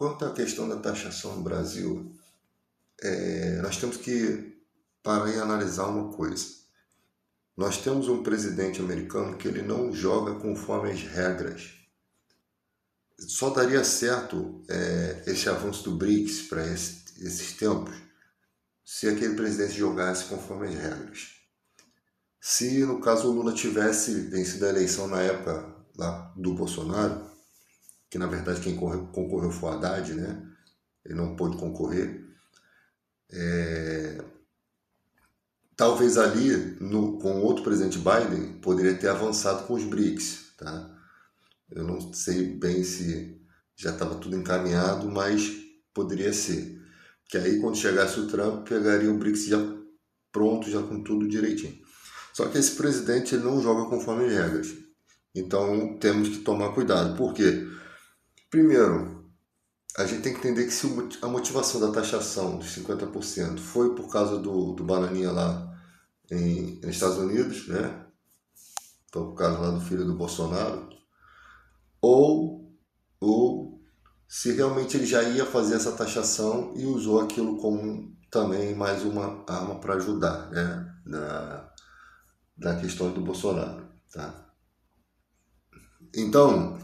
Quanto à questão da taxação no Brasil, nós temos que parar e analisar uma coisa. Nós temos um presidente americano que ele não joga conforme as regras. Só daria certo esse avanço do BRICS para esses tempos se aquele presidente jogasse conforme as regras. Se, no caso, o Lula tivesse vencido a eleição na época lá do Bolsonaro, que na verdade quem concorreu foi o Haddad, né? Ele não pôde concorrer. Talvez ali, com outro presidente Biden, poderia ter avançado com os BRICS, tá? Eu não sei bem se já estava tudo encaminhado, mas poderia ser. Que aí, quando chegasse o Trump, pegaria o BRICS já pronto, já com tudo direitinho. Só que esse presidente ele não joga conforme as regras. Então, temos que tomar cuidado. Por quê? Primeiro, a gente tem que entender que se a motivação da taxação de 50% foi por causa do Bananinha lá nos Estados Unidos, né? Foi por causa lá do filho do Bolsonaro, ou se realmente ele já ia fazer essa taxação e usou aquilo como também mais uma arma para ajudar, né? Na questão do Bolsonaro, tá? Então,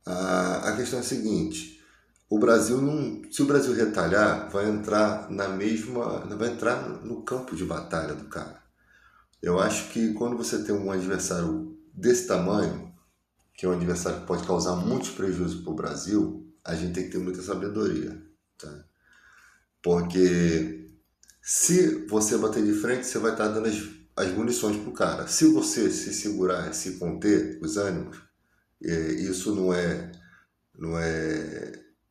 a questão é a seguinte: o Brasil não, se o Brasil retalhar, vai entrar vai entrar no campo de batalha do cara. Eu acho que quando você tem um adversário desse tamanho, que é um adversário que pode causar muitos prejuízos para o Brasil, a gente tem que ter muita sabedoria, tá? Porque se você bater de frente, você vai estar dando as munições pro cara. Se você se segurar, se conter os ânimos, isso não é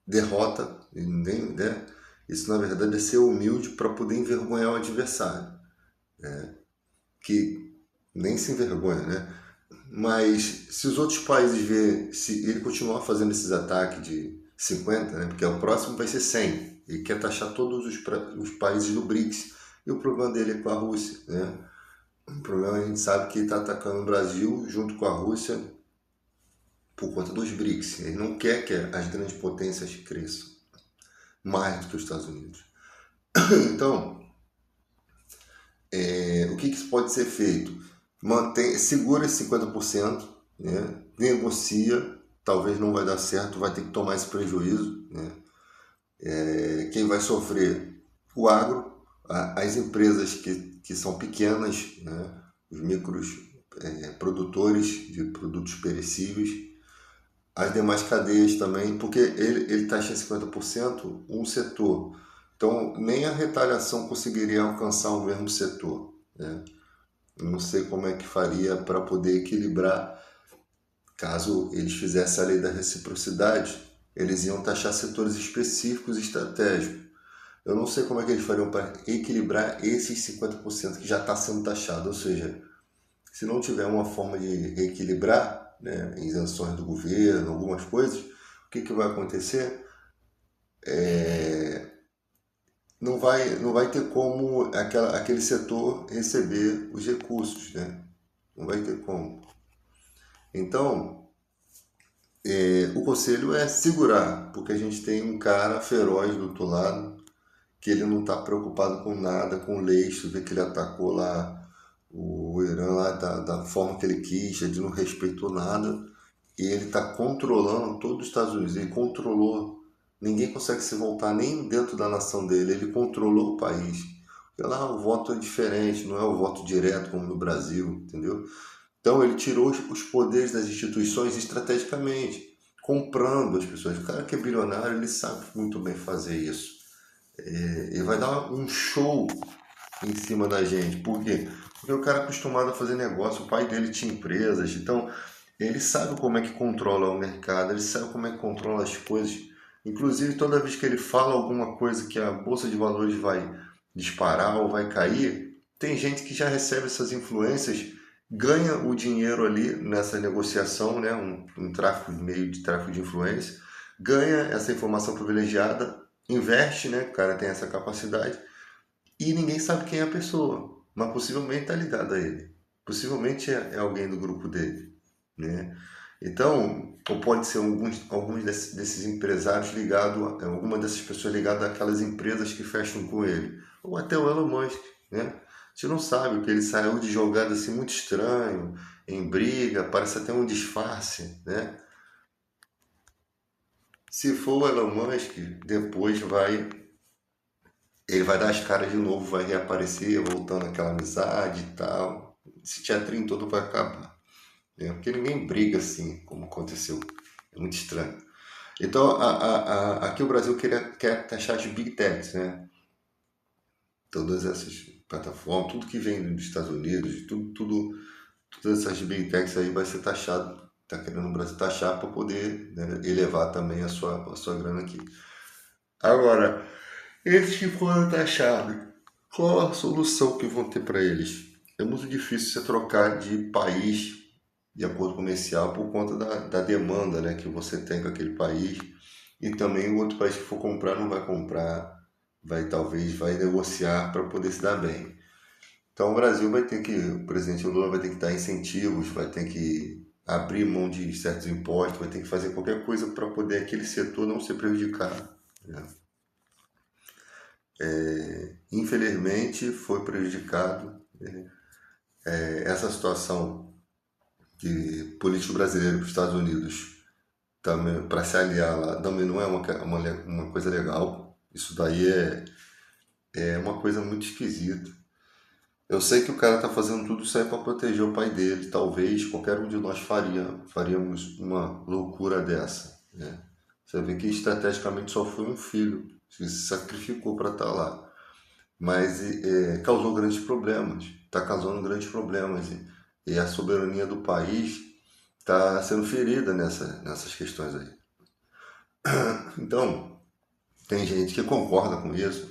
derrota, nem, né? Isso na verdade é ser humilde para poder envergonhar o adversário, né? Que nem se envergonha, né? Mas se os outros países verem, se ele continuar fazendo esses ataques de 50, né? Porque o próximo vai ser 100. Ele quer taxar todos os países do BRICS. E o problema dele é com a Rússia, né? O problema a gente sabe que ele está atacando o Brasil junto com a Rússia por conta dos BRICS. Ele não quer que as grandes potências cresçam mais do que os Estados Unidos. Então, o que pode ser feito? Segura esse 50%, né? Negocia, talvez não vai dar certo, vai ter que tomar esse prejuízo, né? Quem vai sofrer? O agro, as empresas que são pequenas, né? Os micros produtores de produtos perecíveis, as demais cadeias também, porque ele taxa 50% um setor. Então, nem a retaliação conseguiria alcançar o mesmo setor, né? Eu não sei como é que faria para poder equilibrar. Caso eles fizessem a lei da reciprocidade, eles iam taxar setores específicos e estratégicos. Eu não sei como é que eles fariam para equilibrar esses 50% que já está sendo taxado. Ou seja, se não tiver uma forma de reequilibrar, né, isenções do governo, algumas coisas, o que vai acontecer? Não vai ter como aquele setor receber os recursos, né? Não vai ter como. Então, o conselho é segurar, porque a gente tem um cara feroz do outro lado, que ele não está preocupado com nada, com leis. Tu vê que ele atacou lá o Irã lá da forma que ele quis, ele não respeitou nada, e ele está controlando todos os Estados Unidos. Ele controlou, ninguém consegue se voltar nem dentro da nação dele, ele controlou o país. Porque lá o voto é diferente, não é o voto direto como no Brasil, entendeu? Então ele tirou os poderes das instituições estrategicamente, comprando as pessoas. O cara que é bilionário, ele sabe muito bem fazer isso. Ele vai dar um show em cima da gente. Por quê? Porque o cara é acostumado a fazer negócio, o pai dele tinha empresas, então ele sabe como é que controla o mercado, ele sabe como é que controla as coisas. Inclusive, toda vez que ele fala alguma coisa que a bolsa de valores vai disparar ou vai cair, tem gente que já recebe essas influências, ganha o dinheiro ali nessa negociação, né? Um tráfico, meio de tráfico de influência, ganha essa informação privilegiada, investe, né? O cara tem essa capacidade e ninguém sabe quem é a pessoa, mas possivelmente está ligado a ele. Possivelmente é alguém do grupo dele, né? Então, ou pode ser alguns desses empresários ligados, alguma dessas pessoas ligadas àquelas empresas que fecham com ele. Ou até o Elon Musk, né? A gente não sabe, porque ele saiu de jogada assim muito estranho, em briga, parece até um disfarce, né? Se for o Elon Musk, depois ele vai dar as caras de novo, vai reaparecer, voltando àquela amizade e tal. Esse teatrinho todo vai acabar, né? Porque ninguém briga assim, como aconteceu. É muito estranho. Então, aqui o Brasil quer taxar de Big Techs, né? Todas essas plataformas, tudo que vem dos Estados Unidos, todas essas Big Techs aí vai ser taxado. Está querendo o Brasil taxar para poder, né, elevar também a sua grana aqui. Agora, esses que foram taxados, qual a solução que vão ter para eles? É muito difícil você trocar de país de acordo comercial por conta da demanda, né, que você tem com aquele país. E também o outro país que for comprar não vai comprar, talvez vai negociar para poder se dar bem. Então o Brasil vai ter que, o presidente Lula vai ter que dar incentivos, vai ter que abrir mão de certos impostos, vai ter que fazer qualquer coisa para poder aquele setor não ser prejudicado, né? Infelizmente foi prejudicado, essa situação de político brasileiro para os Estados Unidos também para se aliar lá também não é uma coisa legal. Isso daí é uma coisa muito esquisita. Eu sei que o cara tá fazendo tudo isso aí para proteger o pai dele. Talvez qualquer um de nós faríamos uma loucura dessa, né? Você vê que estrategicamente só foi um filho que se sacrificou para estar lá, mas causou grandes problemas. Está causando grandes problemas e a soberania do país está sendo ferida nessas questões aí. Então, tem gente que concorda com isso,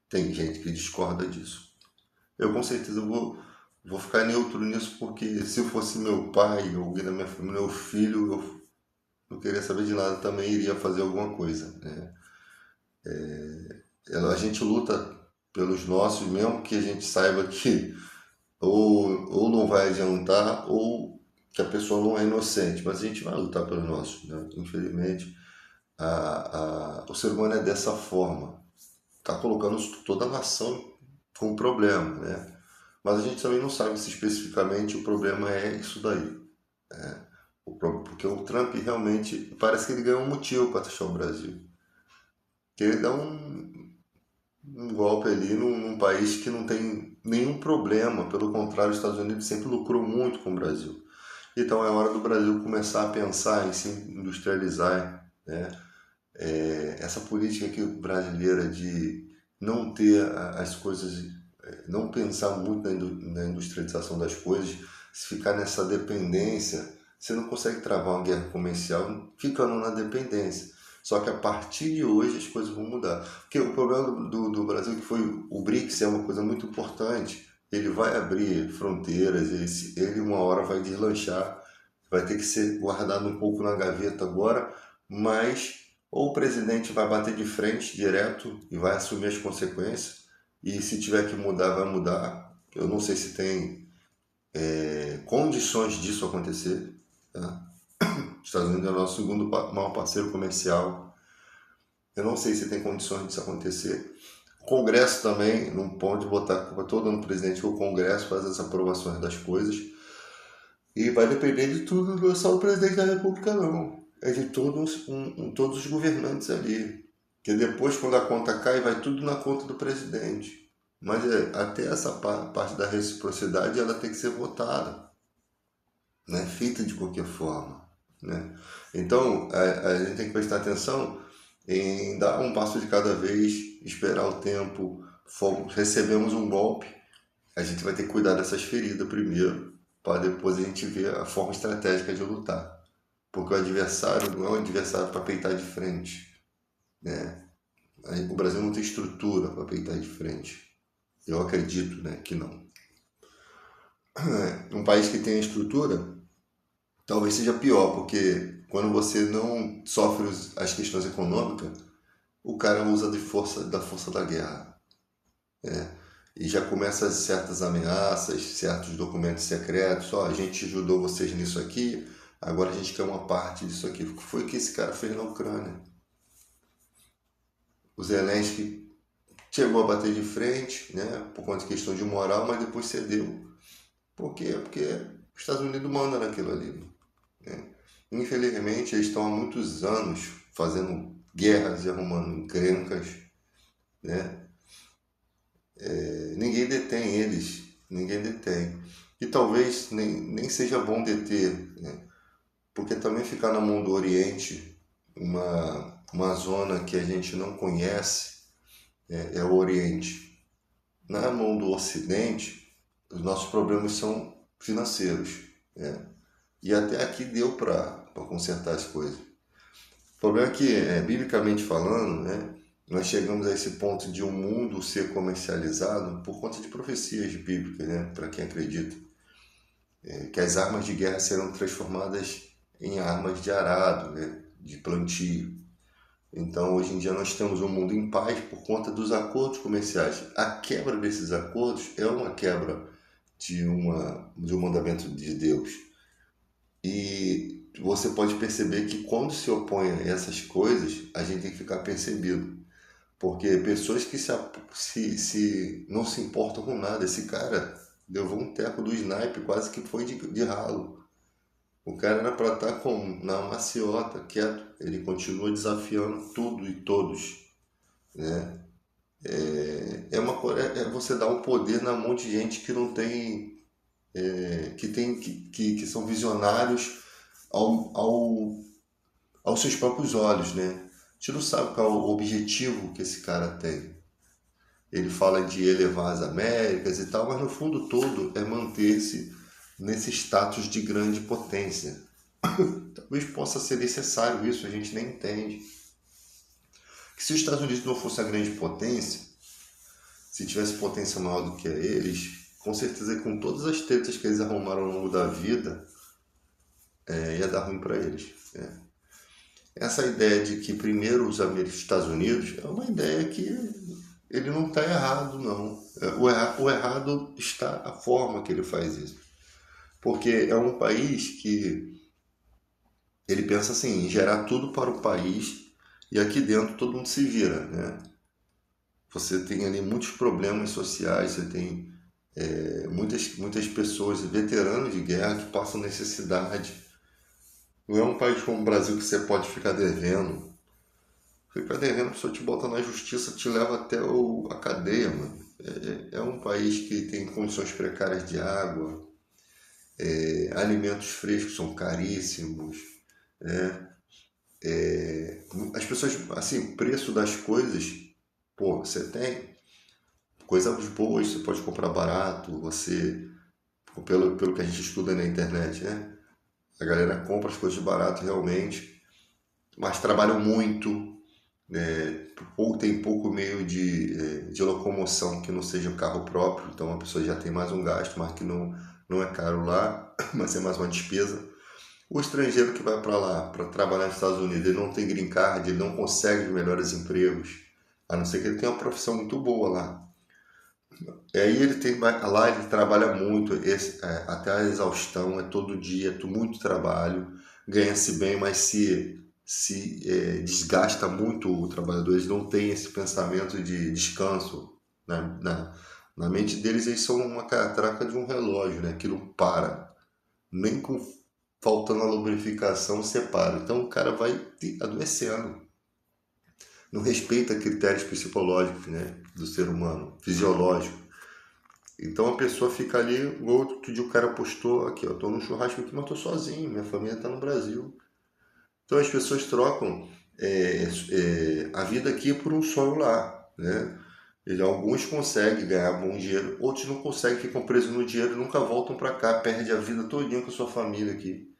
tem gente que discorda disso. Eu com certeza vou ficar neutro nisso, porque se fosse meu pai, alguém da minha família, meu filho, eu não queria saber de nada, também iria fazer alguma coisa, né? A gente luta pelos nossos, mesmo que a gente saiba que ou não vai adiantar, ou que a pessoa não é inocente, mas a gente vai lutar pelos nossos, né? Infelizmente, o ser humano é dessa forma, está colocando toda a nação com problema, né? Mas a gente também não sabe se especificamente o problema é isso daí. Porque o Trump realmente parece que ele ganhou um motivo para taxar o Brasil. Que ele dá um golpe ali num país que não tem nenhum problema. Pelo contrário, os Estados Unidos sempre lucrou muito com o Brasil. Então é hora do Brasil começar a pensar em se industrializar, né? Essa política aqui brasileira de não ter as coisas, não pensar muito na industrialização das coisas, se ficar nessa dependência, você não consegue travar uma guerra comercial ficando na dependência. Só que a partir de hoje as coisas vão mudar. Porque o problema do Brasil é que foi o BRICS é uma coisa muito importante. Ele vai abrir fronteiras, ele uma hora vai deslanchar, vai ter que ser guardado um pouco na gaveta agora, mas ou o presidente vai bater de frente direto e vai assumir as consequências, e se tiver que mudar, vai mudar. Eu não sei se tem condições disso acontecer, tá? Os Estados Unidos é o nosso segundo maior parceiro comercial. Eu não sei se tem condições disso acontecer. O Congresso também não pode botar a culpa toda no presidente, que o Congresso faz as aprovações das coisas. E vai depender de tudo, não é só o presidente da República, não. É de todos os governantes ali. Que depois, quando a conta cai, vai tudo na conta do presidente. Mas até essa parte da reciprocidade, ela tem que ser votada, né? Feita de qualquer forma, né? Então, a gente tem que prestar atenção em dar um passo de cada vez, esperar o tempo. Recebemos um golpe, a gente vai ter que cuidar dessas feridas primeiro, para depois a gente ver a forma estratégica de lutar. Porque o adversário não é um adversário para peitar de frente, né? O Brasil não tem estrutura para peitar de frente. Eu acredito, né, que não. Um país que tem estrutura talvez seja pior, porque quando você não sofre as questões econômicas, o cara usa da força da guerra, né? E já começa certas ameaças, certos documentos secretos. Ó, a gente ajudou vocês nisso aqui, Agora a gente quer uma parte disso aqui. O que foi que esse cara fez na Ucrânia? O Zelensky chegou a bater de frente, né, por conta de questão de moral, mas depois cedeu. Por quê? Porque os Estados Unidos mandam naquilo ali, né? Infelizmente, eles estão há muitos anos fazendo guerras e arrumando encrencas, né? Ninguém detém eles, ninguém detém. E talvez nem seja bom deter, né? Porque também ficar na mão do Oriente, uma zona que a gente não conhece, é o Oriente. Na mão do Ocidente, os nossos problemas são financeiros, né? E até aqui deu para consertar as coisas. O problema é que, biblicamente falando, né, nós chegamos a esse ponto de um mundo ser comercializado por conta de profecias bíblicas, né, para quem acredita, que as armas de guerra serão transformadas em armas de arado, né, de plantio. Então, hoje em dia, nós temos um mundo em paz por conta dos acordos comerciais. A quebra desses acordos é uma quebra de um mandamento de Deus. E você pode perceber que quando se opõe a essas coisas, a gente tem que ficar percebido. Porque pessoas que não se importam com nada. Esse cara levou um teco do sniper, quase que foi de ralo. O cara era para estar na maciota, quieto. Ele continua desafiando tudo e todos, né? É você dar um poder na mão de gente que não tem, que são visionários ao, ao, aos seus próprios olhos, né? A gente não sabe qual é o objetivo que esse cara tem. Ele fala de elevar as Américas e tal, mas no fundo todo é manter-se nesse status de grande potência. Talvez possa ser necessário isso, a gente nem entende. Que se os Estados Unidos não fosse a grande potência, se tivesse potência maior do que eles, com certeza com todas as tretas que eles arrumaram ao longo da vida, ia dar ruim para eles, né? Essa ideia de que primeiro os Estados Unidos é uma ideia que ele não está errado, não. O errado está a forma que ele faz isso. Porque é um país que ele pensa assim, em gerar tudo para o país e aqui dentro todo mundo se vira, né? Você tem ali muitos problemas sociais, você tem muitas pessoas, veteranos de guerra que passam necessidade. Não é um país como o Brasil que você pode ficar devendo. Ficar devendo, a pessoa te bota na justiça, te leva até a cadeia, mano. É um país que tem condições precárias de água, alimentos frescos são caríssimos, né? As pessoas, assim, o preço das coisas, pô, você tem coisas boas, você pode comprar barato, pelo que a gente estuda na internet, né? A galera compra as coisas barato realmente, mas trabalham muito, né? Tem pouco meio de locomoção que não seja um carro próprio, então a pessoa já tem mais um gasto, mas que não é caro lá, mas é mais uma despesa. O estrangeiro que vai para lá para trabalhar nos Estados Unidos, ele não tem green card, ele não consegue os melhores empregos, a não ser que ele tenha uma profissão muito boa lá. E aí lá ele trabalha muito, até a exaustão, é todo dia, muito trabalho, ganha-se bem, mas se desgasta muito o trabalhador, eles não têm esse pensamento de descanso. Na mente deles, eles são uma catraca de um relógio, né, que não para, nem faltando a lubrificação separa. Então o cara vai adoecendo, não respeita critérios psicológicos, né, do ser humano, fisiológico. Então a pessoa fica ali, outro dia o cara postou aqui, ó, tô no churrasco aqui, mas tô sozinho, minha família tá no Brasil. Então as pessoas trocam a vida aqui por um sonho lá, né? Alguns conseguem ganhar bom dinheiro, outros não conseguem, ficam presos no dinheiro e nunca voltam para cá, perde a vida todinha com a sua família aqui.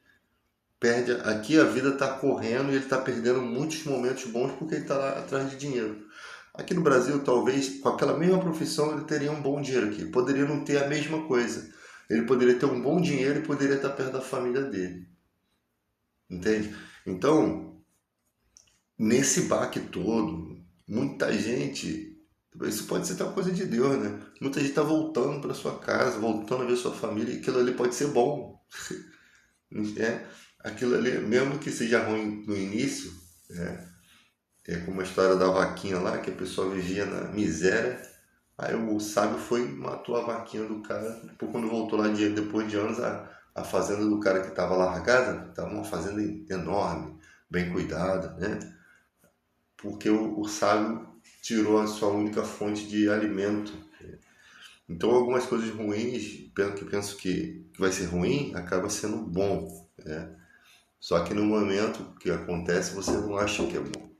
Aqui a vida está correndo e ele está perdendo muitos momentos bons porque ele está lá atrás de dinheiro. Aqui no Brasil, talvez, com aquela mesma profissão, ele teria um bom dinheiro aqui. Poderia não ter a mesma coisa. Ele poderia ter um bom dinheiro e poderia estar perto da família dele. Entende? Então, nesse baque todo, muita gente... Isso pode ser uma coisa de Deus, né? Muita gente está voltando para sua casa, voltando a ver sua família, e aquilo ali pode ser bom. É. aquilo ali, mesmo que seja ruim no início, né? É como a história da vaquinha lá, que a pessoa vivia na miséria. Aí o sábio foi e matou a vaquinha do cara. Depois, quando voltou lá, depois de anos, a fazenda do cara que estava largada, estava uma fazenda enorme, bem cuidada, né? Porque o sábio tirou a sua única fonte de alimento. Então, algumas coisas ruins, que penso que vai ser ruim, acaba sendo bom, né? Só que no momento que acontece, você não acha que é bom.